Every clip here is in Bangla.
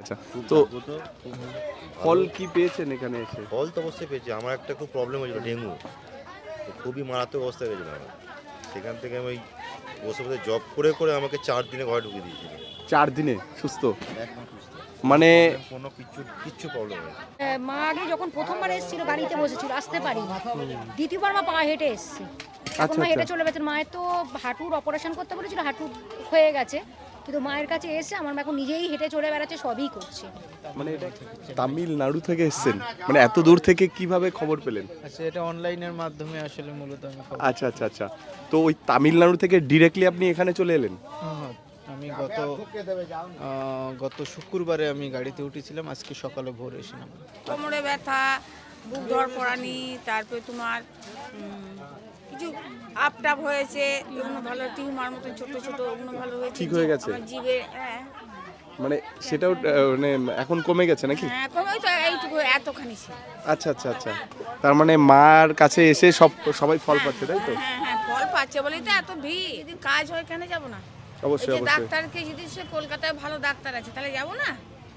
আচ্ছা, খুব তো জাগ্রত, খুব ফল ভালো। কি পেয়েছেন এখানে এসে? ফল তো অবশ্যই পেয়েছি। আমার একটা খুব প্রবলেম হয়েছিল ডেঙ্গু। তো খুবই মারাত্মক অবস্থা হয়ে গেছিল আমার। সেখান থেকে আমি বসে, বসে জব করে আমাকে ৪ দিনে ঘরে ঢুকিয়ে দিয়েছিল। ৪ দিনে সুস্থ? একদম সুস্থ। মানে কোনো কিচ্ছু প্রবলেম হয়নি। মা আগে যখন প্রথমবার এসেছিল গাড়িতে বসেছিল, আসতে পারিনি। দ্বিতীয়বার মা পা হেঁটে এসছে। এখন আচ্ছা, মা আচ্ছা। হেঁটে চলে গেছে। মায়ের তো হাঁটুর অপারেশন করতে বলেছিল, হাঁটু হয়ে গেছে, কিন্তু মায়ের কাছে এসে আমার মা এখন নিজেই হেঁটে চলে বেড়াচ্ছে, সবই করছে। মানে এটা তামিলনাড়ু থেকে এসেছেন? মানে এত দূর থেকে কিভাবে খবর পেলেন? আচ্ছা, এটা অনলাইনের মাধ্যমে আসলে মূলত আমি খবর আচ্ছা, আচ্ছা, আচ্ছা। তো ওই তামিলনাড়ু থেকে ডিরেক্টলি আপনি এখানে চলে এলেন? হ্যাঁ, আমি গত শুক্রবারে আমি গাড়িতে উঠেছিলাম, আজকে সকালে ভোর এসেছিলাম। কোমরে ব্যথা, বুক ধড়ফড়ানি, তারপরে তোমার কিছু আপটাপ হয়েছে, ওগুলো ভালো, টিউমার মতন ছোট ছোট, ওগুলো ভালো হয়েছে। ঠিক হয়ে গেছে? আমার জিভে, হ্যাঁ মানে সেটাও মানে এখন কমে গেছে নাকি? হ্যাঁ, কমে তো এইটুকু এতখানি ছিল। আচ্ছা, আচ্ছা, আচ্ছা। তার মানে মার কাছে এসে সবাই ফল পাচ্ছে, তাই তো? হ্যাঁ হ্যাঁ, ফল পাচ্ছে বলেই তো এত ভিড়। যদি কাজ হয় কেন যাব না? এই অবশ্যই, যে অবশ্যই। ডাক্তারকে যদি সে কলকাতায় ভালো ডাক্তার আছে, তাহলে যাব না?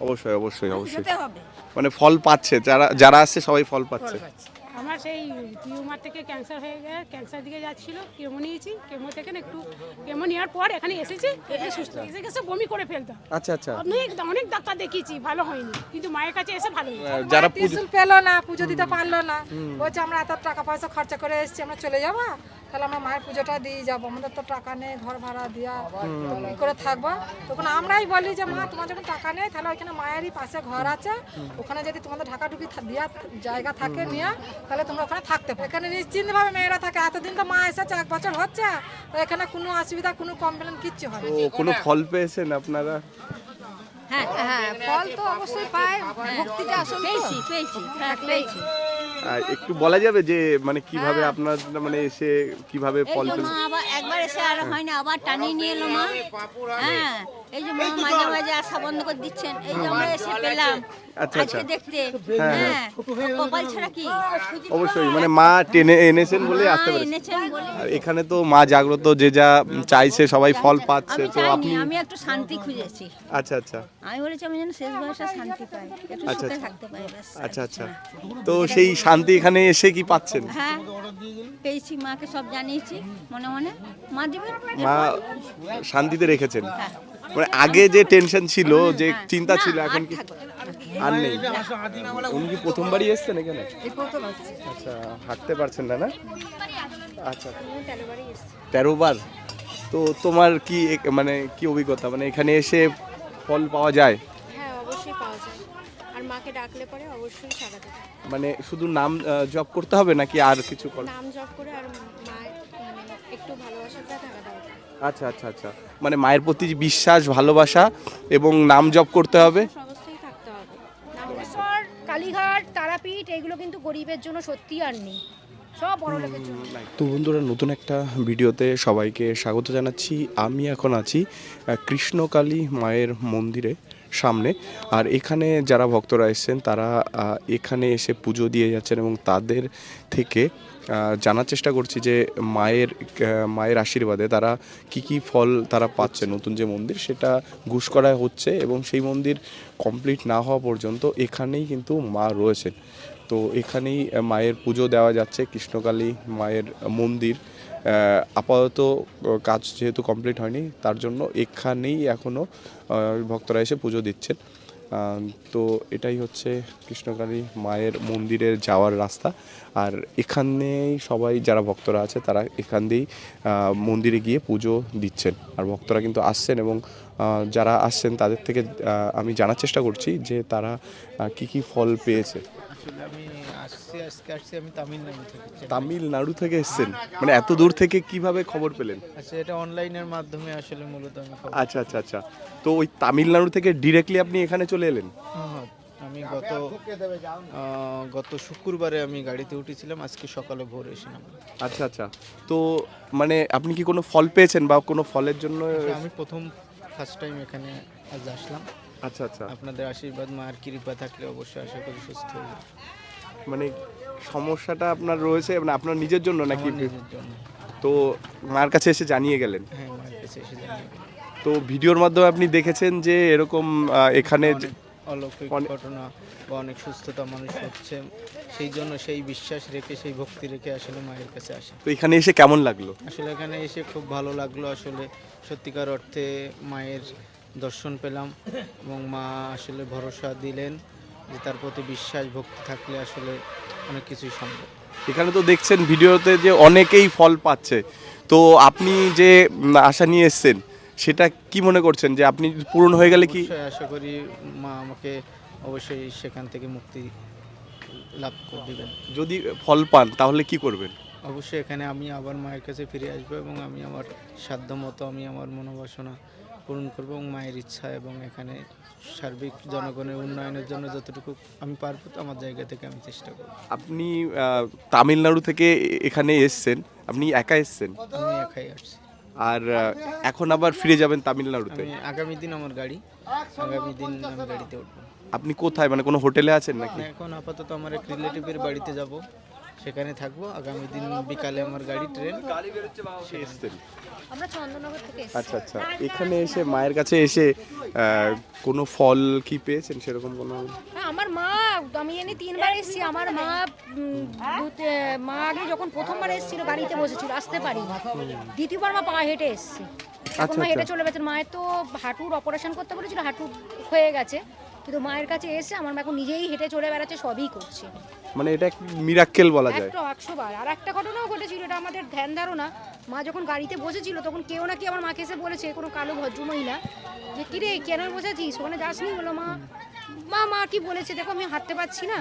অবশ্যই, অবশ্যই, অবশ্যই। যেতে হবে। মানে ফল পাচ্ছে, যারা আসছে সবাই ফল ফল পাচ্ছে। পাচ্ছে। আমার সেই টিউমার থেকে ক্যান্সার হয়ে গেছে, ক্যান্সার দিকে যাচ্ছিল, কেমো নিয়েছি, কেমো থেকে না একটু কেমো নেওয়ার পর এখানে এসেছি, এসে সুস্থ এসে গেছে, বমি করে ফেলতাম। আচ্ছা, আচ্ছা। অনেক অনেক ডাক্তার দেখিয়েছি, ভালো হয়নি, কিন্তু মায়ের কাছে এসে ভালো হয়েছে। যারা পুজো ত্রিশূল পেলো না, পুজো দিতে পারলো না, বলছে আমরা এত টাকা পয়সা খরচা করে এসেছি, আমরা চলে যাবো, তাহলে আমরা মায়ের পুজোটা দিয়ে যাবো, আমাদের তো টাকা নেই, ঘর ভাড়া দিয়া কি করে থাকবো। তখন আমরাই বলি যে মা, তোমার যখন টাকা নেই, তাহলে ওইখানে মায়েরই পাশে ঘর আছে, ওখানে যদি তোমাদের ঢাকাঢুকি দেওয়ার জায়গা থাকে নিয়ে, তাহলে তোমরা ওখানে থাকতে পারো। এখানে নিশ্চিন্তভাবে মেয়েরা থাকে। এতদিন তো মা এসেছে, 1 বছর হচ্ছে, তো এখানে কোনো অসুবিধা, কোনো কমপ্লেন কিচ্ছু হয় না। তো কোনো ফল পেয়েছেন আপনারা? হ্যাঁ হ্যাঁ, ফল তো অবশ্যই পায়, ভক্তিটা আসল। পেয়েছি পেয়েছি, হ্যাঁ পেয়েছি। আর একটু বলা যাবে যে মানে কিভাবে আপনার মানে এসে কিভাবে এই ফল যে পেলেন? মা আবার একবার এসে আর হয় না, আবার টানিয়ে নিয়ে এলো মা। হ্যাঁ, এই যে মা মাঝে মাঝে আসা বন্ধ করে দিচ্ছেন, এই যে আমরা এসে পেলাম আচ্ছা, আচ্ছা। আজকে দেখতে। হ্যাঁ, কপাল ছাড়া কি? অবশ্যই, মানে মা টেনে এনেছেন বলে আসতে মা পেরেছেন। এনেছেন বলে। আর এখানে তো মা জাগ্রত, যে যা চাইছে সবাই ফল পাচ্ছে। আমি তো চাইনি, আপনি আমি একটু শান্তি খুঁজেছি। আচ্ছা, আচ্ছা, আমি বলেছি আমি যেন শেষ বয়সে শান্তি পাই, একটু আচ্ছা, সুখে আচ্ছা। থাকতে পাই, ব্যাস। আচ্ছা, আচ্ছা। তো সেই শান্তি এখানে এসে কি পাচ্ছেন? হ্যাঁ, পেয়েছি, মাকে সব জানিয়েছি মনে মনে, মা দিবেন। মা শান্তিতে রেখেছেন। হ্যাঁ। মানে আগে যে টেনশন ছিল, যে হ্যাঁ, চিন্তা না, ছিল, আর এখন কি থাকবে না। আর নেই? উনি কি প্রথমবারই এসেছেন এখানে? আচ্ছা, হাঁটতে পারছেন না? না, আচ্ছা, 13 বার। তো তোমার কি মানে কি অভিজ্ঞতা, মানে এখানে এসে ফল পাওয়া যায়? হ্যাঁ, অবশ্যই পাওয়া যায়। আর মাকে ডাকলে পরে অবশ্যই সাড়া দেবে। মানে শুধু নাম জপ করতে হবে নাকি আর কিছু নাম জপ করে আর মায়ের একটু ভালোবাসাটা থাকা দরকার। আচ্ছা, আচ্ছা, আচ্ছা। মানে মায়ের প্রতি বিশ্বাস, ভালোবাসা এবং নাম জপ করতে হবে। অবশ্যই থাকতে হবে। নাম মন্তেশ্বর, কালীঘাট, তারাপীঠ, এগুলো কিন্তু গরিবের জন্য সত্যি আর নেই, সব বড় লোকের জন্য। তো বন্ধুরা, নতুন একটা ভিডিওতে সবাইকে স্বাগত জানাচ্ছি। আমি এখন আছি কৃষ্ণকালী মায়ের মন্দিরে সামনে। আর এখানে যারা ভক্তরা এসেছেন তারা এখানে এসে পুজো দিয়ে যাচ্ছেন এবং তাদের থেকে জানার চেষ্টা করছি যে মায়ের আশীর্বাদে তারা কি ফল তারা পাচ্ছে। নতুন যে মন্দির সেটা ঘুষ করা হচ্ছে এবং সেই মন্দির কমপ্লিট না হওয়া পর্যন্ত এখানেই কিন্তু মা রয়েছেন। তো এখানেই মায়ের পুজো দেওয়া যাচ্ছে। কৃষ্ণকালী মায়ের মন্দির আপাতত কাজ যেহেতু কমপ্লিট হয়নি, তার জন্য এখানেই এখনও ভক্তরা এসে পুজো দিচ্ছেন। তো এটাই হচ্ছে কৃষ্ণকালী মায়ের মন্দিরে যাওয়ার রাস্তা। আর এখানেই সবাই যারা ভক্তরা আছে তারা এখান দিয়েই মন্দিরে গিয়ে পুজো দিচ্ছেন। আর ভক্তরা কিন্তু আসছেন এবং যারা আসছেন তাদের থেকে আমি জানার চেষ্টা করছি যে তারা কি ফল পেয়েছে। আসলে আমি আজকে আমি তামিলনাড়ু থেকে। তামিলনাড়ু থেকে এসেছেন? মানে এত দূর থেকে কিভাবে খবর পেলেন? আচ্ছা, এটা অনলাইনের মাধ্যমে আসলে মূলত আমি খবর। আচ্ছা, আচ্ছা, আচ্ছা। তো ওই তামিলনাড়ু থেকে ডিরেক্টলি আপনি এখানে চলে এলেন? হ্যাঁ, আমি গত শুক্রবারে আমি গাড়িতে উঠেছিলাম, আজকে সকালে ভোর এসেছিলাম। আচ্ছা, আচ্ছা। তো মানে আপনি কি কোনো ফল পেয়েছেন বা কোনো ফলের জন্য? আমি ফার্স্ট টাইম এখানে আজ আসলাম। আচ্ছা, আচ্ছা। আপনাদের আশীর্বাদ, মায়ের কৃপা থাকলে অবশ্যই আশা করি সুস্থ হয়ে যাবে। মানে সমস্যাটা আপনার রয়েছে মানে আপনার নিজের জন্য নাকি? আমার নিজের জন্য। তো মার কাছে এসে জানিয়ে গেলেন? হ্যাঁ, মায়ের কাছে এসে জানিয়ে গেলাম। তো ভিডিওর মাধ্যমে আপনি দেখেছেন যে এরকম এখানে অলৌকিক ঘটনা বা অনেক সুস্থতা মানুষ হচ্ছে, সেই জন্য সেই বিশ্বাস রেখে সেই ভক্তি রেখে আসলে মায়ের কাছে আসে। তো এখানে এসে কেমন লাগলো? আসলে এখানে এসে খুব ভালো লাগলো, আসলে সত্যিকার অর্থে মায়ের দর্শন পেলাম এবং মা আসলে ভরসা দিলেন যে তার প্রতি বিশ্বাস ভক্তি থাকলে আসলে অনেক কিছুই সম্ভব। এখানে তো দেখছেন ভিডিওতে যে অনেকেই ফল পাচ্ছে, তো আপনি যে আশা নিয়ে এসেছেন সেটা কি মনে করছেন যে আপনি পূরণ হয়ে গেলে কি? অবশ্যই আশা করি মা আমাকে অবশ্যই সেখান থেকে মুক্তি লাভ করে দেবেন। যদি ফল পান তাহলে কি করবেন? অবশ্যই এখানে আমি আবার মায়ের কাছে ফিরে আসবো এবং আমি আমার সাধ্যমতো আমি আমার মনোবাসনা পূরণ করব এবং মায়ের ইচ্ছা এবং এখানে সার্বিক জনগণের উন্নয়নের জন্য যতটুকু আমি পারবো আমার জায়গা থেকে আমি চেষ্টা করব। আপনি তামিলনাড়ু থেকে এখানে এসেছেন, আপনি একা এসেছেন? আমি একাই আসছি। আর এখন আবার ফিরে যাবেন তামিলনাড়ুতে? আমি আগামী দিন আমার গাড়ি, আগামী দিন আমি গাড়িতে উঠবো। আপনি কোথায়, মানে কোনো হোটেলে আছেন নাকি? এখন আপাতত আমার এক রিলেটিভের বাড়িতে যাব, সেখানে থাকবো। আগামী দিন বিকালে আমার গাড়ি ট্রেন। এসেছেন? আমরা চন্দননগর থেকে এসেছি। আচ্ছা আচ্ছা, এখানে এসে মায়ের কাছে এসে কোনো ফল কি পেয়েছেন সেরকম কোনো? হ্যাঁ, আমার মা, আমি এনে 3বার এসেছি। আমার মা মা আগে যখন প্রথমবার এসেছিল গাড়িতে বসেছিল, আসতে পারিনি। দ্বিতীয়বার মা পা হেঁটে এসেছে। এখন মা হেঁটে চলে গেছেন। মায়ের তো হাঁটুর অপারেশন করতে বলেছিল, হাঁটু হয়ে গেছে, কিন্তু মায়ের কাছে এসে আমার মা এখন নিজেই হেঁটে চলে বেড়াচ্ছে, সবই করছে। মানে এটা এক মিরাক্কেল বলা যায়। 100 বার। আর একটা ঘটনাও ঘটেছিল, এটা আমাদের ধ্যান ধারণা। মা যখন গাড়িতে বসেছিল তখন কেউ নাকি আমার মাকে এসে বলেছে, কোনো কালো ভদ্রমহিলা, যে কিরে কেন বসেছিস, ওখানে যাসনি? বলো মা মা মা কি বলেছে, দেখো আমি হাঁটতে পারছি না,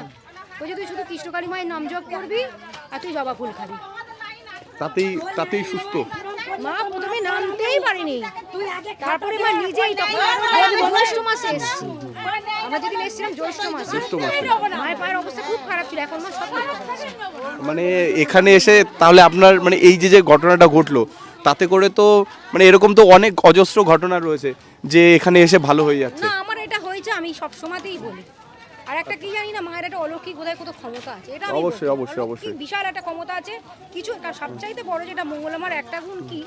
বলছে তুই শুধু কৃষ্ণকালী মায়ের নাম জপ করবি আর তুই জবা ফুল খাবি। তাতেই সুস্থ? মা প্রথমে নামতেই পারেনি, তারপরে মা নিজেই, তখন জ্যৈষ্ঠ মাসে এসেছি, আমরা যেদিন এসেছিলাম জ্যৈষ্ঠ মাসে, মায়ের পায়ের অবস্থা খুব খারাপ ছিল, এখন মা সব করতে পারছে। মানে এখানে এসে তাহলে আপনার মানে এই যে ঘটনাটা ঘটলো, তাতে করে তো মানে এরকম তো অনেক অজস্র ঘটনা রয়েছে যে এখানে এসে ভালো হয়ে যাচ্ছে। না, আমার এটা হয়েছে, আমি সব সময়তেই বলি। আর একটা কি জানি না, মায়ের একটা অলৌকিক বোধহয় কত ক্ষমতা আছে, এটা আমি অবশ্যই, বলি। অবশ্যই, অলৌকিক অবশ্যই। বিশাল একটা ক্ষমতা আছে কিছু। সবচাইতে বড় যেটা মঙ্গলমার একটা গুণ কি,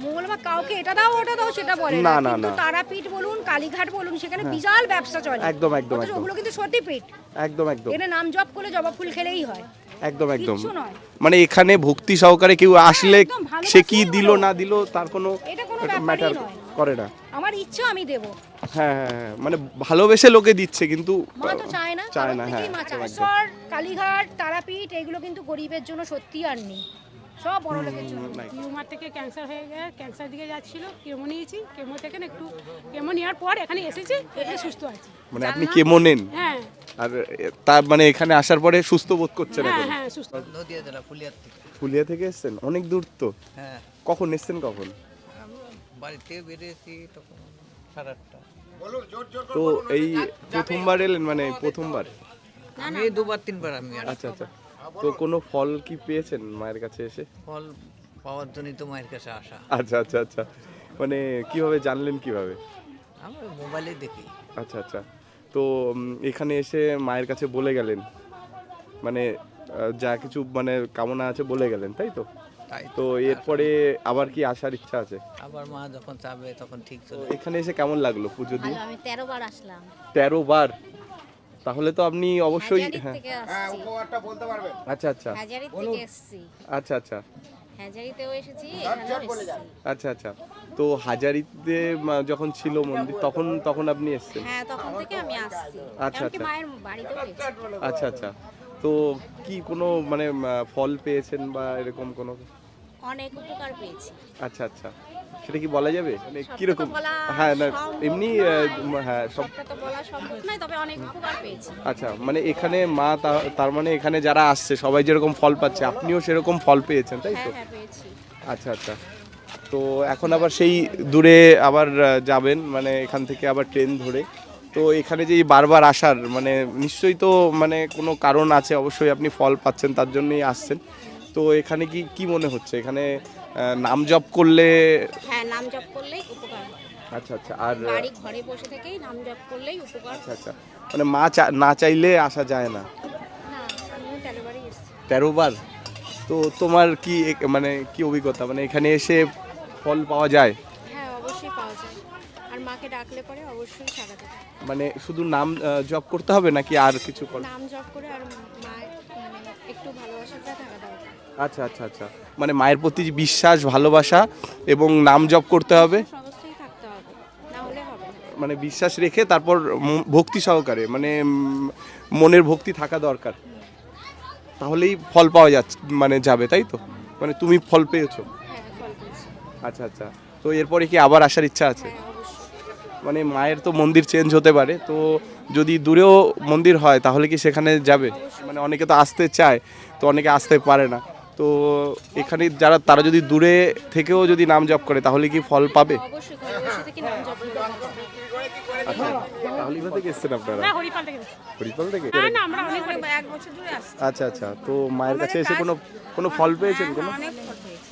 মঙ্গলমা কাউকে এটা দাও ওটা দাও সেটা বলে না, না, না, কিন্তু না। তারাপীঠ বলুন, কালীঘাট বলুন, সেখানে বিশাল ব্যবসা চলে। একদম, একদম, অথচ একদম। ওগুলো কিন্তু সতীপীঠ। একদম একদম এখানে নাম জপ করলে জবা ফুল খেলেই হয়, একদম একদম। কিচ্ছু নয়। মানে এখানে ভক্তি সহকারে কেউ আসলে একদম ভালোবাসলেই সে কি দিল হলো। না দিল তার কোনো এটা কোনো ব্যাপারই ম্যাটার নয়। করে না। আমার ইচ্ছা আমি দেবো, হ্যাঁ হ্যাঁ হ্যাঁ, মানে ভালোবেসে লোকে দিচ্ছে, কিন্তু মা তো চায় না, চায় না। কারোর হ্যাঁ থেকেই মা চায়। একদম। ঈশ্বর, কালীঘাট, তারাপীঠ এগুলো কিন্তু গরিবের জন্য সত্যি আর নেই, সব বড় লোকের জন্য। টিউমার থেকে ক্যান্সার হয়ে গেছে, ক্যান্সার দিকে যাচ্ছিল, কেমো নিয়েছি, কেমো থেকে না একটু কেমো নেওয়ার পর এখানে এসেছি, এখানে সুস্থ আছি। মানে আপনি কেমন নেন? হ্যাঁ আর তার মানে এখানে আসার পরে সুস্থ বোধ করছেন হ্যাঁ এখন? হ্যাঁ সুস্থ। নদিয়া জেলা ফুলিয়ার থেকে। ফুলিয়া থেকে এসেছেন? অনেক দূর তো। হ্যাঁ, কখন এসেছেন কখন? আমি বাড়িতে বেরিয়েছি তখন 8:30। তো এই প্রথমবার এলেন, মানে প্রথমবার? আমি 2-3 বার আমি আসি। আচ্ছা আচ্ছা। তো কোনো ফল কি পেয়েছেন মায়ের কাছে এসে? ফল পাওয়ার জন্যই তো মায়ের কাছে আসা। আচ্ছা আচ্ছা আচ্ছা, মানে কিভাবে জানলেন কিভাবে? আমি মোবাইলে দেখি। আচ্ছা আচ্ছা। তো এখানে এসে মায়ের কাছে বলে গেলেন, মানে যা কিছু মানে কামনা আছে বলে গেলেন, তাই তো? তাই তো এরপরে আবার কি আসার ইচ্ছা আছে? আবার মা যখন চাবে তখন ঠিক তো চলে। এখানে এসে কেমন লাগলো পুজো দিয়ে? ভালো, আমি 13 বার আসলাম। 13 বার? তাহলে তো আপনি অবশ্যই হাজারি হ্যাঁ। থেকে আসছি, আচ্ছা আচ্ছা হাজারি থেকে এসেছি, আচ্ছা আচ্ছা হাজারিতেও এসেছি, এখানেও এসেছি। আচ্ছা আচ্ছা। তো হাজারিতে যখন ছিল মন্দির তখন আপনি এসেছেন? হ্যাঁ, তখন থেকে আমি আসছি, আচ্ছা, এমনকি আচ্ছা। মায়ের বাড়িতেও গেছি। আচ্ছা আচ্ছা। তো কি কোনো মানে ফল পেয়েছেন বা এরকম কোনো? অনেক উপকার পেয়েছি। আচ্ছা আচ্ছা, সেটা কি বলা যাবে মানে সবটা তো কিরকম? বলা হ্যাঁ না, সম্ভব এমনি নয়। হ্যাঁ সব। সবটা তো বলা সম্ভব নয়, তবে অনেক উপকার পেয়েছি। আচ্ছা, মানে এখানে মা তার মানে এখানে যারা আসছে সবাই যেরকম ফল পাচ্ছে আপনিও সেরকম ফল পেয়েছেন, তাই তো? হ্যাঁ হ্যাঁ পেয়েছি। আচ্ছা আচ্ছা। তো এখন আবার সেই দূরে আবার যাবেন, মানে এখান থেকে আবার ট্রেন ধরে। তো এখানে যে এই বারবার আসার মানে নিশ্চয়ই তো মানে কোনো কারণ আছে, অবশ্যই আপনি ফল পাচ্ছেন তার জন্যই আসছেন। তো এখানে কি মনে হচ্ছে এখানে নাম জপ করলে? হ্যাঁ, নাম জপ করলেই উপকার হয়। আচ্ছা আচ্ছা। আর বাড়ি ঘরে বসে থেকেই নাম জপ করলেই উপকার। আচ্ছা আচ্ছা, মানে মা না চাইলে আসা যায় না? না, আমিও 13 বারই এসেছি। 13 বার? তো তোমার কি মানে কি অভিজ্ঞতা, মানে এখানে এসে ফল পাওয়া যায়? হ্যাঁ, অবশ্যই পাওয়া যায়। আর মা মাকে ডাকলে পরে অবশ্যই সাড়া দেবে। মানে শুধু নাম জপ করতে হবে নাকি আর কিছু নাম জপ করে আর মায়ের মানে একটু ভালোবাসাটা থাকা দরকার। আচ্ছা আচ্ছা আচ্ছা, মানে মায়ের প্রতি যে বিশ্বাস ভালোবাসা এবং নাম জপ করতে হবে, অবশ্যই থাকতে হবে, না হলে হবে না। মানে বিশ্বাস রেখে তারপর ভক্তি সহকারে, মানে মনের ভক্তি থাকা দরকার, তাহলেই ফল পাওয়া যাচ্ছে, মানে যাবে, তাই তো? মানে তুমি ফল পেয়েছো? হ্যাঁ, ফল পেয়েছি। আচ্ছা আচ্ছা, তো এরপরে কি আবার আসার ইচ্ছা আছে? হ্যাঁ, অবশ্যই। মানে মায়ের তো মন্দির চেঞ্জ হতে পারে, তো যদি দূরেও মন্দির হয় তাহলে কি সেখানে যাবে? মানে অনেকে তো আসতে চায়, তো অনেকে আসতে পারে না, তো এখানে তারা যদি দূরে থেকেও যদি নাম জপ করে তাহলে কি ফল পাবে? অবশ্যই ঘরে বসে থেকে নাম জপ করতে হবে। আচ্ছা, তাহলে কোথা থেকে এসেছেন আপনারা? না হরিপাল থেকে গেছি। হরিপাল থেকে? না না আমরা অনেক অনেক 1 বছর ধরে আসছি। আচ্ছা আচ্ছা, তো মায়ের কাছে এসে কোনো ফল পেয়েছেন? কোনো অনেক ফল পেয়েছি।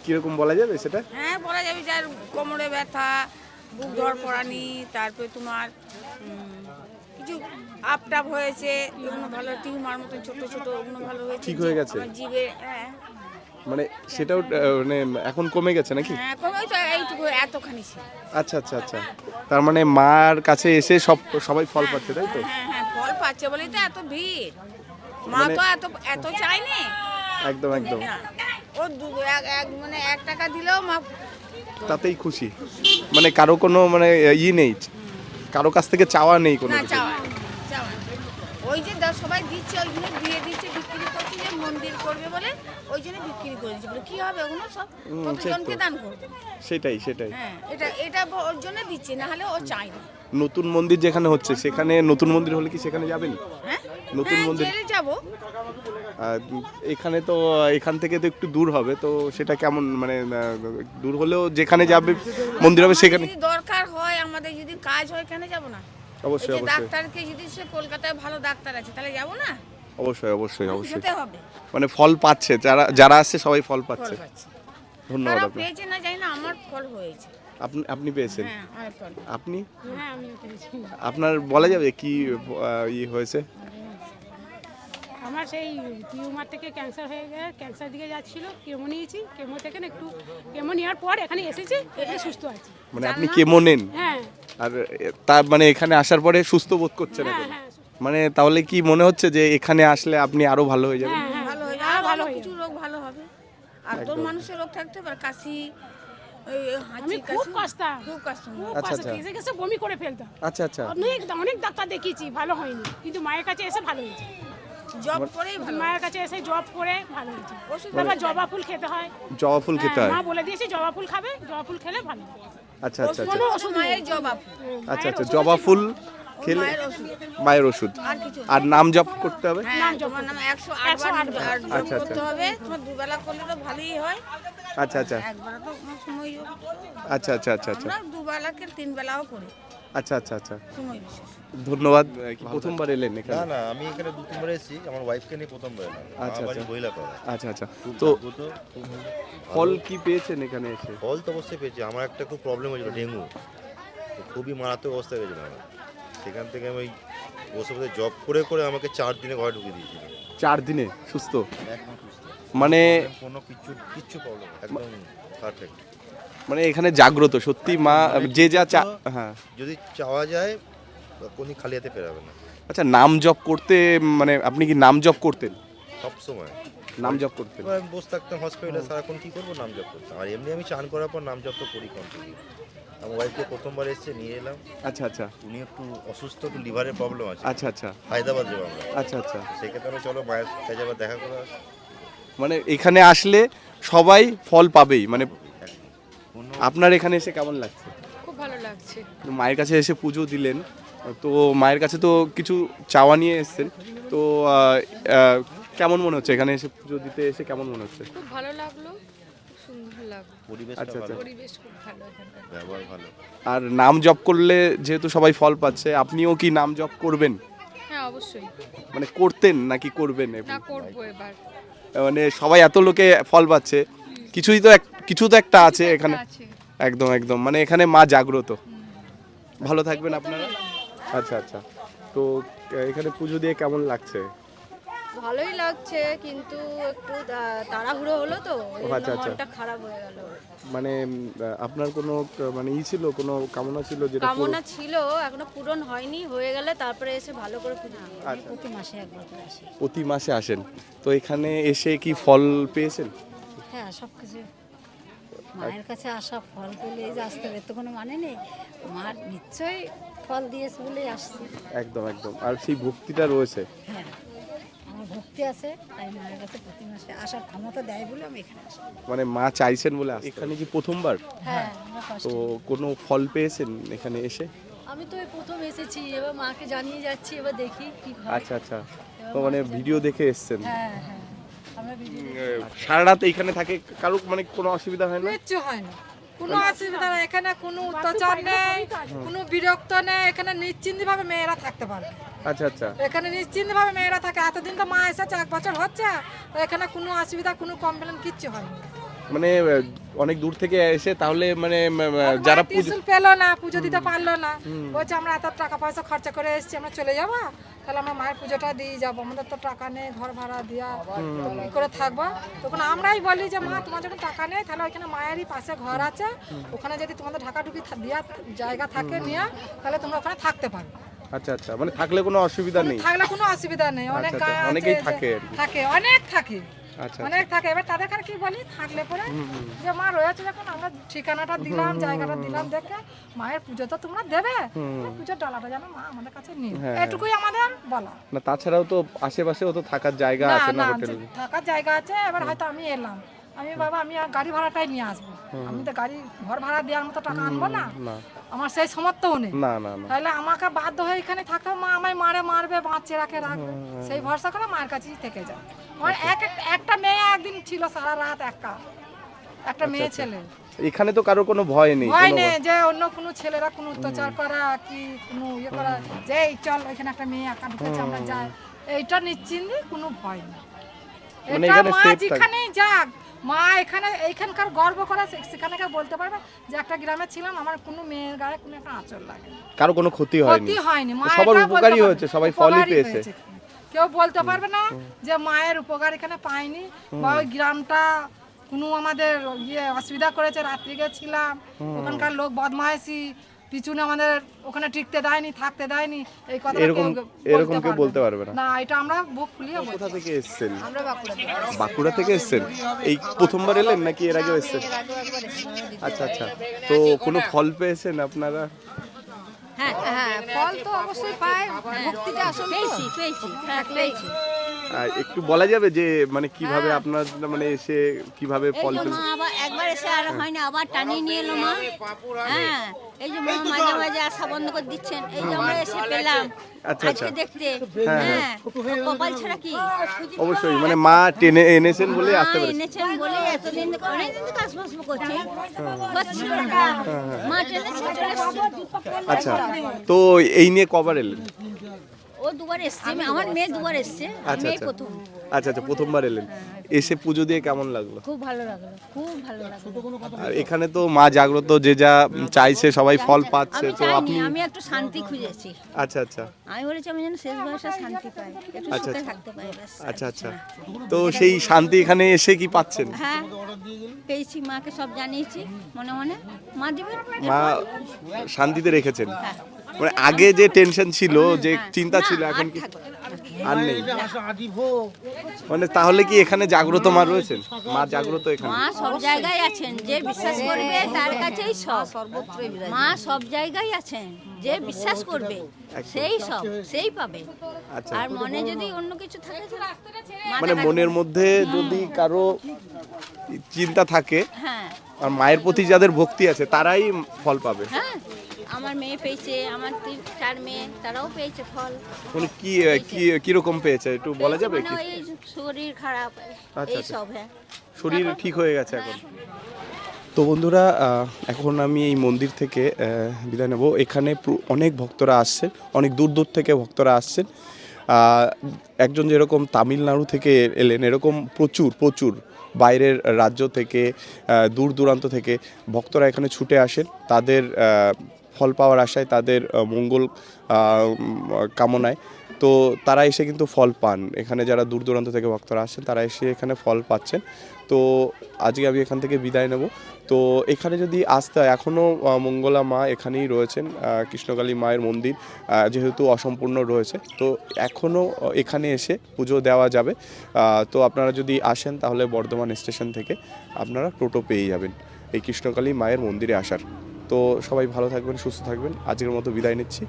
কিরকম বলা যাবে সেটা? হ্যাঁ, বলা যাবে যার কোমরে ব্যথা, বুক ধড়ফড়ানি, তারপরে তোমার কিছু আপটাপ হয়েছে, এগুলো ভালো, টিউমার মতন ছোট ছোট, ওগুলো ভালো হয়েছে। ঠিক হয়ে গেছে? আমার জিভে হ্যাঁ মানে সেটাও মানে এখন কমে গেছে নাকি? হ্যাঁ কমে তো এইটুকু এতখানি ছিল। আচ্ছা আচ্ছা আচ্ছা, তার মানে মার কাছে এসে সবাই ফল পাচ্ছে, তাই তো? হ্যাঁ হ্যাঁ, ফল পাচ্ছে বলেই তো এত ভিড়। মা তো এত চায়নি। একদম একদম, না, ও মানে 1 টাকা দিলেও মা তাতেই খুশি, মানে কারো কোনো মানে নেই, কারো কাছ থেকে চাওয়া নেই কোনো না কিছু। চাওয়া চাওয়া ওই যে সবাই দিচ্ছে, ওই জন্য দিয়ে দিচ্ছে, বিক্রি করছে, যে মন্দির করবে বলে ওই জন্য বিক্রি করে দিচ্ছে। বলে কি হবে ওগুলো সব কতজনকে দান করবে? সেটাই। হ্যাঁ, এটা ওর জন্য দিচ্ছে, না হলে ও চায় না। নতুন মন্দির যেখানে হচ্ছে সেখানে, নতুন মন্দির হলে কি সেখানে যাবেন? হ্যাঁ, নতুন মন্দির জেলে যাবো। এখানে তো এখান থেকে তো একটু দূর হবে, তো সেটা কেমন, মানে দূর হলেও যেখানে যাবে মন্দির হবে সেখানে? যদি দরকার হয়, আমাদের যদি কাজ হয়, কেন যাব না? অবশ্যই এই যে অবশ্যই ডাক্তারকে যদি সে কলকাতায় ভালো ডাক্তার আছে, তাহলে যাব না? অবশ্যই অবশ্যই অবশ্যই, যেতে হবে। মানে ফল পাচ্ছে, যারা আসছে সবাই ফল ফল পাচ্ছে। পাচ্ছে। ধন্যবাদ তারা আপনাকে। পেয়েছে না জানি না, আমার ফল হয়েছে। আপনি পেয়েছেন? হ্যাঁ, আমার ফল। আপনি? হ্যাঁ আমিও পেয়েছি। আপনার বলা যাবে কি হয়েছে? আমার সেই টিউমার থেকে ক্যান্সার হয়ে গেছে, ক্যান্সার দিকে যাচ্ছিল, কেমো নিয়েছি, কেমো থেকে একটু কেমো নেওয়ার পর এখানে এসেছি, এখানে সুস্থ আছি। মানে আপনি কেমো নেন, হ্যাঁ আর তার মানে এখানে আসার পরে সুস্থ বোধ করছেন হ্যাঁ এখন? হ্যাঁ মানে তাহলে কি মনে হচ্ছে যে এখানে আসলে আপনি আরো ভালো হয়ে যাবেন? হ্যাঁ হ্যাঁ ভালো হয়ে আরো যাবে, ভালো ভালো হয়ে কিছু যাবে। রোগ ভালো হবে। আর তোর মানুষের রোগ থাকতে পারে, কাশি, ওই আমি হাঁচি, খুব কাশি, কষ্টম, খুব কষ্ট। খুব আচ্ছা, কষ্ট, আচ্ছা। কেসে কেসে বমি করে ফেলতাম। আচ্ছা আচ্ছা, অনেক ডাক্তার দেখিয়েছি, ভালো হয়নি, কিন্তু মায়ের কাছে এসে ভালো হয়েছে। জব করেই ভালো। মায়ের কাছে এসে জব করে ভালো হয়েছে। ওষুধ তারপর জবা ফুল খেতে হয়। জবা ফুল খেতে হ্যাঁ, হয়? মা বলে দিয়েছে জবা ফুল খাবে, জবা ফুল খেলে ভালো হবে। আচ্ছা আচ্ছা আচ্ছা কোনো ওষুধ মায়ের নেই। জবাব, আচ্ছা আচ্ছা, জবা ফুল খেলে মায়ের ওষুধ, মায়ের ওষুধ, আর কিছু না। আর নাম জপ করতে হবে? হ্যাঁ, তোমার নাম 108 বার 108 আর জপ আচ্ছা, করতে হবে। তোমার দুবেলা করলে তো ভালোই হয়, আচ্ছা আচ্ছা একবার তো কোনো সময় হবে। আচ্ছা আচ্ছা আচ্ছা আচ্ছা আমরা দুবেলাকে 3 বেলাও করি, আচ্ছা আচ্ছা আচ্ছা, সময় বিশেষ। ধন্যবাদ। প্রথমবার এলেন না এখানে? না, আমি এখানে 2-3 বার এসেছি, আমার ওয়াইফকে নিয়ে প্রথমবার এলাম। আচ্ছা, আমার বাড়ি আচ্ছা। বইলাপাড়া। আচ্ছা আচ্ছা, খুব তো ভাগ্য তো, খুব ফল কি পেয়েছেন এখানে এসে? ফল তো অবশ্যই পেয়েছি। আমার একটা খুব প্রবলেম হয়েছিল, ডেঙ্গু, তো খুবই মারাত্মক অবস্থা গেছিল আমার। সেখান থেকে আমি বসে বসে জব করে করে আমাকে 4 দিনে ঘরে ঢুকিয়ে দিয়েছিল। 4 দিনে সুস্থ? একদম সুস্থ, মানে কোনো কিচ্ছু প্রবলেম, একদম পারফেক্ট। মানে এখানে জাগ্রত সত্যি মা, যে যা হ্যাঁ। যদি চাওয়া যায় কোনো খালি হাতে ফেরাবে না। আচ্ছা, নাম জপ করতে, মানে আপনি কি নাম জপ করতেন? সব সময় নাম জপ করতেন? এবার আমি বসে থাকতাম হসপিটালে, সারাক্ষণ কী করবো, নাম জপ করতাম। আর এমনি আমি চান করার পর নাম জপ তো করি কন্টিনিউ। আমার ওয়াইফকে প্রথমবার এসছে, নিয়ে এলাম। আচ্ছা আচ্ছা উনি একটু অসুস্থ, একটু লিভারের প্রবলেম আছে। আচ্ছা আচ্ছা হায়দ্রাবাদ যাবো আমরা, আচ্ছা আচ্ছা, সেক্ষেত্রে আমি চলো মায়ের কাছে আবার দেখা করা। মানে এখানে আসলে সবাই ফল পাবেই, মানে কোনো আপনার এখানে এসে কেমন লাগছে? খুব ভালো লাগছে। মায়ের কাছে এসে পুজো দিলেন, তো মায়ের কাছে তো কিছু চাওয়া নিয়ে এসেছেন, তো কেমন মনে হচ্ছে এখানে এসে পুজো দিতে এসে, কেমন মনে হচ্ছে? খুব ভালো লাগলো, খুব সুন্দর লাগলো, পরিবেশটা আচ্ছা, ভালো, আচ্ছা। পরিবেশ খুব ভালো এখানকার। ব্যবহার ভালো। আর নাম জপ করলে যেহেতু সবাই ফল পাচ্ছে, আপনিও কি নাম জপ করবেন? হ্যাঁ অবশ্যই, মানে করতেন নাকি করবেন? না করবো এবার। মানে সবাই এত লোকে ফল পাচ্ছে, কিছু তো একটা আছে এখানে। আছে। একদম একদম, মানে এখানে মা জাগ্রত। ভালো থাকবেন আপনারা। আচ্ছা আচ্ছা, তো এখানে পুজো দিয়ে কেমন লাগছে? ভালোই লাগছে কিন্তু একটু তাড়াহুড়ো হলো তো ওই আচ্ছা, জন্য আচ্ছা। মনটা খারাপ হয়ে গেল। মানে আপনার কোনো মানে ছিল কোনো কামনা ছিল যেটা কামনা ছিল এখনো পূরণ হয়নি, হয়ে গেলে তারপরে এসে ভালো করে পুজো দিই। আচ্ছা, প্রতি মাসে একবার করে আসি। প্রতি মাসে আসেন, তো এখানে এসে কি ফল পেয়েছেন? হ্যাঁ, সব কিছু মায়ের কাছে আসা, ফল পেলে এই যে আসতে হবে, এর তো কোনো মানে নেই। মার নিশ্চয়ই ফল দিয়েছে বলেই আসছি। একদম একদম, আর সেই ভক্তিটা রয়েছে। হ্যাঁ, আমার ভক্তি আছে, তাই মায়ের কাছে প্রতি মাসে আসার ক্ষমতা দেয় বলে আমি এখানে আসি। মানে মা চাইছেন বলে এখানে কি প্রথমবার? হ্যাঁ, আমরা তো ফার্স্ট। কোনো ফল পেয়েছেন এখানে এসে? আমি তো এই প্রথম এসেছি, এবার মাকে জানিয়ে যাচ্ছি, এবার দেখি কি হয়। আচ্ছা আচ্ছা, তো মানে ভিডিও দেখে এসেছেন। হ্যাঁ হ্যাঁ, আমরা ভিডিও সারা রাত এখানে থাকে, কারো মানে কোনো অসুবিধা হয় না? কিচ্ছু হয় না, কোনো অসুবিধা নেই, এখানে কোনো অত্যাচার নেই, কোনো বিরক্ত নেই, এখানে নিশ্চিন্তি ভাবে মেয়েরা থাকতে পারে। আচ্ছা আচ্ছা, এখানে নিশ্চিন্ত ভাবে মেয়েরা থাকে। এতদিন তো মা এসেছে, 1 বছর হচ্ছে, তো এখানে কোনো অসুবিধা, কোনো কমপ্লেন কিচ্ছু হয়নি। মানে অনেক দূর থেকে এসে তাহলে মানে যারা পুজো ত্রিশূল পেলো না, পুজো দিতে পারলো না, বলছে আমরা এত টাকা পয়সা খরচা করে এসেছি, আমরা চলে যাবো, তাহলে আমরা মায়ের পুজোটা দিয়ে যাবো, আমাদের তো টাকা নেই, ঘর ভাড়া দিয়া, তো কি করে থাকবো? তখন আমরাই বলি যে মা তোমার যখন টাকা নেই, তাহলে ওইখানে মায়েরই পাশে ঘর আছে, ওখানে যদি তোমাদের ঢাকাঢুকি দেওয়ার জায়গা থাকে নিয়ে, তাহলে তোমরা ওখানে থাকতে পারো। আচ্ছা আচ্ছা, মানে থাকলে কোনো অসুবিধা নেই? থাকলে কোনো অসুবিধা নেই, অনেক আচ্ছা, গায়ে আছে অনেকেই যে- থাকে আর কি। থাকে, অনেক থাকে, আচ্ছা অনেক থাকে। এবার তাদের কাছে কি বলি, থাকলে পরে যে মা রয়েছে যখন, আমরা ঠিকানাটা দিলাম, জায়গাটা দিলাম, দেখে মায়ের পুজো তো তোমরা দেবে, পুজোর ডালাটা যেন মা আমাদের কাছে নিন, হ্যাঁ। এটুকুই আমাদের বলা। না, তাছাড়াও তো আশেপাশেও তো থাকার জায়গা না আছে না না, হোটেল? থাকার জায়গা আছে। এবার হয়তো আমি এলাম, আমি বাবা আমি আর গাড়ি ভাড়াটাই নিয়ে আসবো, আমি তো গাড়ি ঘর ভাড়া দেওয়ার মতো টাকা আনবো না, না আমার সেই সামর্থ্যও নেই। না না না, তাহলে আমাকে বাধ্য হয়ে এখানে থাকতে হবে, মা আমায় মারবে, বাঁচিয়ে রাখবে, সেই ভরসা করে মায়ের কাছেই থেকে যায়। আমার একটা মেয়ে একদিন ছিল সারা রাত একটা মেয়ে ছেলে, এখানে তো কারো কোনো ভয় নেই? ভয় কোনো নেই যে অন্য কোনো ছেলেরা কোনো অত্যাচার করা কি কোনো ইয়ে করা, যে এই চল এখানে একটা মেয়ে একা ঢুকেছে আমরা যাই, এইটা নিশ্চিন্তে কোনো ভয় নেই। মানে এটা এখানে মা safe থাকে। যেখানেই যাক, মা এইখানকার গর্ব করে সেখানে বলতে পারবে যে একটা গ্রামে ছিলাম, আমার কোনো মেয়ের গায়ে কোনো একটা আঁচল লাগে, কারো কোনো ক্ষতি হয়নি? ক্ষতি হয়নি। মা সবার এটা বলতে উপকারী পারবে। হয়েছে, সবাই ফলই উপকারী পেয়েছে। হয়েছে। কেউ বলতে পারবে না যে মায়ের উপকার এখানে পাইনি, বা ওই গ্রামটা কোনো আমাদের ইয়ে অসুবিধা করেছে, রাত্রি গেছিলাম, ওখানকার লোক বদমাইশি, পিছনে আমাদের ওখানে টিকতে দেয়নি, থাকতে দেয়নি, এই কথা এরকম কেউ বলতে পারবে না। না, এটা আমরা বুক খুলিয়ে বলতে কোথা থেকে এসেছেন? আমরা বাঁকুড়া থেকে। বাঁকুড়া থেকে এসেছেন? এই প্রথমবার এলেন নাকি এর আগেও এসেছেন? আচ্ছা আচ্ছা, তো কোনো ফল পেয়েছেন আপনারা? হ্যাঁ হ্যাঁ, ফল তো অবশ্যই পায়, ভক্তিটা আসলে পেয়েছি হ্যাঁ পেয়েছি। আর একটু বলা যাবে যে মানে কিভাবে আপনার মানে এসে কিভাবে এই ফল যে পেলেন? মা আবার একবার এসে আর হয় না, আবার টানিয়ে নিয়ে এলো মা। হ্যাঁ, এই যে মা মাঝে মাঝে আসা বন্ধ করে দিচ্ছেন, এই যে আমরা এসে পেলাম আচ্ছা, আজকে আচ্ছা। দেখতে। হ্যাঁ, কপাল ছাড়া কি? অবশ্যই, মানে মা টেনে এনেছেন বলে মা আসতে পেরেছেন। এনেছেন বলে এতদিন অনেকদিন থেকে আসবাস করছে, করছিল না। মা টেনেছে চলে এসছে। আচ্ছা, তো এই নিয়ে কবার এলেন? ও দুবার এসছে, আমার মেয়ে দুবার এসছে, আচ্ছা আমি আচ্ছা প্রথম। আচ্ছা আচ্ছা, প্রথমবার এলেন, এসে পুজো দিয়ে কেমন লাগলো? খুব ভালো লাগলো, খুব ভালো লাগলো। আর এখানে তো মা জাগ্রত, যে যা চাইছে সবাই ফল পাচ্ছে, আমি তো চাইনি, আপনি? আমি একটু শান্তি খুঁজেছি। আচ্ছা আচ্ছা আমি বলেছি আমি যেন শেষ বয়সে শান্তি পাই, একটু আচ্ছা, সুখে আচ্ছা। থাকতে পাই, ব্যাস। আচ্ছা আচ্ছা, তো সেই শান্তি এখানে এসে কি পাচ্ছেন? হ্যাঁ পেয়েছি, মাকে সব জানিয়েছি মনে মনে, মা দিবেন। মা শান্তিতে রেখেছেন? মানে আগে যে টেনশন ছিল, যে চিন্তা ছিল, এখন কি আর নেই? মানে তাহলে কি এখানে জাগ্রত মা রয়েছেন? মা জাগ্রত এখানে? মা সব জায়গায় আছেন, যে বিশ্বাস করবে তার কাছেই সব, সর্বত্রই মা সব জায়গায় আছেন, যে বিশ্বাস করবে সেই সব, সেই পাবে। আচ্ছা, আর মনে যদি অন্য কিছু থাকে, মা মানে মনের মধ্যে যদি কারো চিন্তা থাকে, হ্যাঁ আর মায়ের প্রতি যাদের ভক্তি আছে তারাই ফল পাবে। হ্যাঁ, আমার মেয়ে পেয়েছে, আমার 4 মেয়ে, তারাও পেয়েছে ফল। মানে কি কি কিরকম পেয়েছে একটু বলা যাবে মানে কি? ওই শরীর খারাপ আচ্ছা, এই সব। হ্যাঁ, শরীর ঠিক হয়ে গেছে এখন? তো বন্ধুরা, এখন আমি এই মন্দির থেকে বিদায় নেব। এখানে অনেক ভক্তরা আসছেন, অনেক দূর দূর থেকে ভক্তরা আসছেন। একজন যেরকম তামিলনাড়ু থেকে এলেন, এরকম প্রচুর প্রচুর বাইরের রাজ্য থেকে, দূর দূরান্ত থেকে ভক্তরা এখানে ছুটে আসেন তাদের ফল পাওয়ার আশায়, তাদের মঙ্গল কামনায়। তো তো তারা এসে কিন্তু ফল পান। এখানে যারা দূর দূরান্ত থেকে ভক্তরা আসছেন তারা এসে এখানে ফল পাচ্ছেন। তো আজকে আমি এখান থেকে বিদায় নেব। তো এখানে যদি আসতে হয়, এখনও মঙ্গলা মা এখানেই রয়েছেন। কৃষ্ণকালী মায়ের মন্দির যেহেতু অসম্পূর্ণ রয়েছে, তো এখনও এখানে এসে পুজো দেওয়া যাবে। তো আপনারা যদি আসেন তাহলে বর্ধমান স্টেশন থেকে আপনারা টোটো পেয়ে যাবেন এই কৃষ্ণকালী মায়ের মন্দিরে আসার। তো সবাই ভালো থাকবেন, সুস্থ থাকবেন। আজকের মতো বিদায় নিচ্ছি।